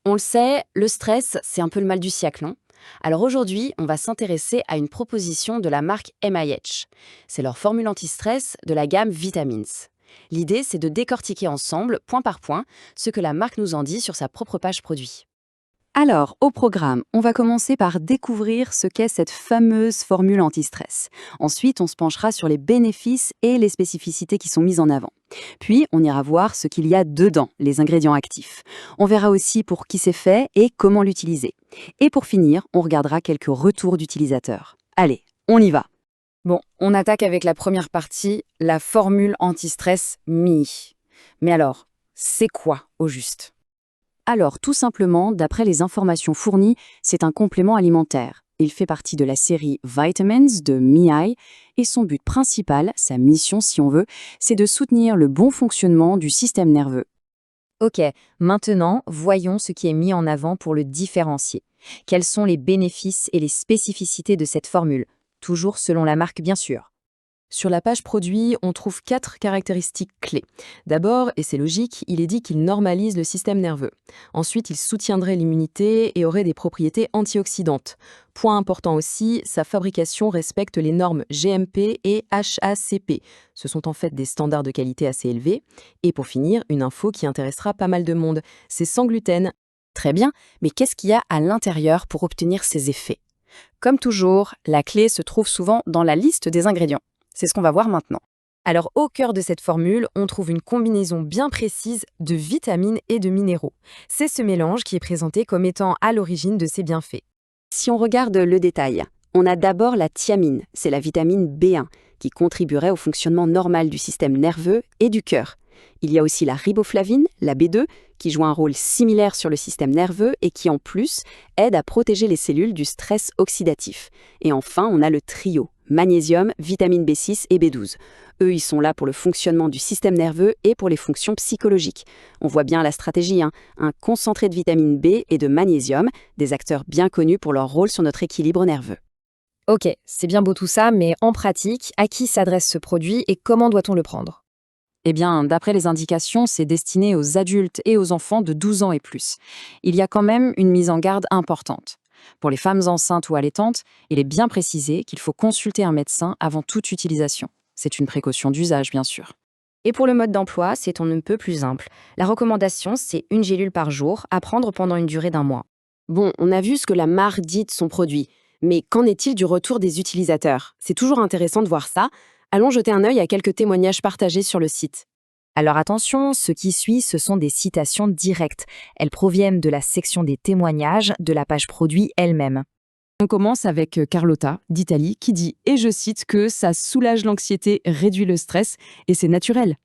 On le sait, le stress, c'est un peu le mal du siècle, non? Alors aujourd'hui, on va s'intéresser à une proposition de la marque MIH. C'est leur formule anti-stress de la gamme Vitamins. L'idée, c'est de décortiquer ensemble, point par point, ce que la marque nous en dit sur sa propre page produit. Alors, au programme, on va commencer par découvrir ce qu'est cette fameuse formule anti-stress. Ensuite, on se penchera sur les bénéfices et les spécificités qui sont mises en avant. Puis, on ira voir ce qu'il y a dedans, les ingrédients actifs. On verra aussi pour qui c'est fait et comment l'utiliser. Et pour finir, on regardera quelques retours d'utilisateurs. Allez, on y va. Bon, on attaque avec la première partie, la formule anti-stress MI. Mais alors, c'est quoi au juste? Alors, tout simplement, d'après les informations fournies, c'est un complément alimentaire. Il fait partie de la série Vitamins de MIAI et son but principal, sa mission si on veut, c'est de soutenir le bon fonctionnement du système nerveux. Ok, maintenant, voyons ce qui est mis en avant pour le différencier. Quels sont les bénéfices et les spécificités de cette formule? Toujours selon la marque, bien sûr. Sur la page produit, on trouve 4 caractéristiques clés. D'abord, et c'est logique, il est dit qu'il normalise le système nerveux. Ensuite, il soutiendrait l'immunité et aurait des propriétés antioxydantes. Point important aussi, sa fabrication respecte les normes GMP et HACP. Ce sont en fait des standards de qualité assez élevés. Et pour finir, une info qui intéressera pas mal de monde, c'est sans gluten. Très bien, mais qu'est-ce qu'il y a à l'intérieur pour obtenir ces effets? Comme toujours, la clé se trouve souvent dans la liste des ingrédients. C'est ce qu'on va voir maintenant. Alors au cœur de cette formule, on trouve une combinaison bien précise de vitamines et de minéraux. C'est ce mélange qui est présenté comme étant à l'origine de ces bienfaits. Si on regarde le détail, on a d'abord la thiamine, c'est la vitamine B1, qui contribuerait au fonctionnement normal du système nerveux et du cœur. Il y a aussi la riboflavine, la B2, qui joue un rôle similaire sur le système nerveux et qui en plus aide à protéger les cellules du stress oxydatif. Et enfin, on a le trio, magnésium, vitamine B6 et B12. Eux, ils sont là pour le fonctionnement du système nerveux et pour les fonctions psychologiques. On voit bien la stratégie, hein, un concentré de vitamine B et de magnésium, des acteurs bien connus pour leur rôle sur notre équilibre nerveux. Ok, c'est bien beau tout ça, mais en pratique, à qui s'adresse ce produit et comment doit-on le prendre? Eh bien, d'après les indications, c'est destiné aux adultes et aux enfants de 12 ans et plus. Il y a quand même une mise en garde importante. Pour les femmes enceintes ou allaitantes, il est bien précisé qu'il faut consulter un médecin avant toute utilisation. C'est une précaution d'usage, bien sûr. Et pour le mode d'emploi, c'est on ne peut plus simple. La recommandation, c'est une gélule par jour, à prendre pendant une durée d'1 mois. Bon, on a vu ce que la marque dit de son produit, mais qu'en est-il du retour des utilisateurs? C'est toujours intéressant de voir ça. Allons jeter un œil à quelques témoignages partagés sur le site. Alors attention, ce qui suit, ce sont des citations directes. Elles proviennent de la section des témoignages de la page produit elle-même. On commence avec Carlotta d'Italie qui dit, et je cite, que ça soulage l'anxiété, réduit le stress et c'est naturel.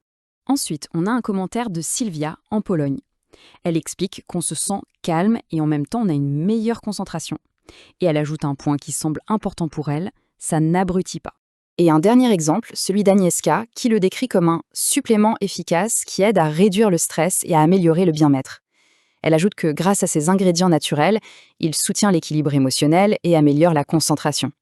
Ensuite, on a un commentaire de Sylvia en Pologne. Elle explique qu'on se sent calme et en même temps on a une meilleure concentration. Et elle ajoute un point qui semble important pour elle, ça n'abrutit pas. Et un dernier exemple, celui d'Agnieszka, qui le décrit comme un supplément efficace qui aide à réduire le stress et à améliorer le bien-être. Elle ajoute que grâce à ces ingrédients naturels, il soutient l'équilibre émotionnel et améliore la concentration.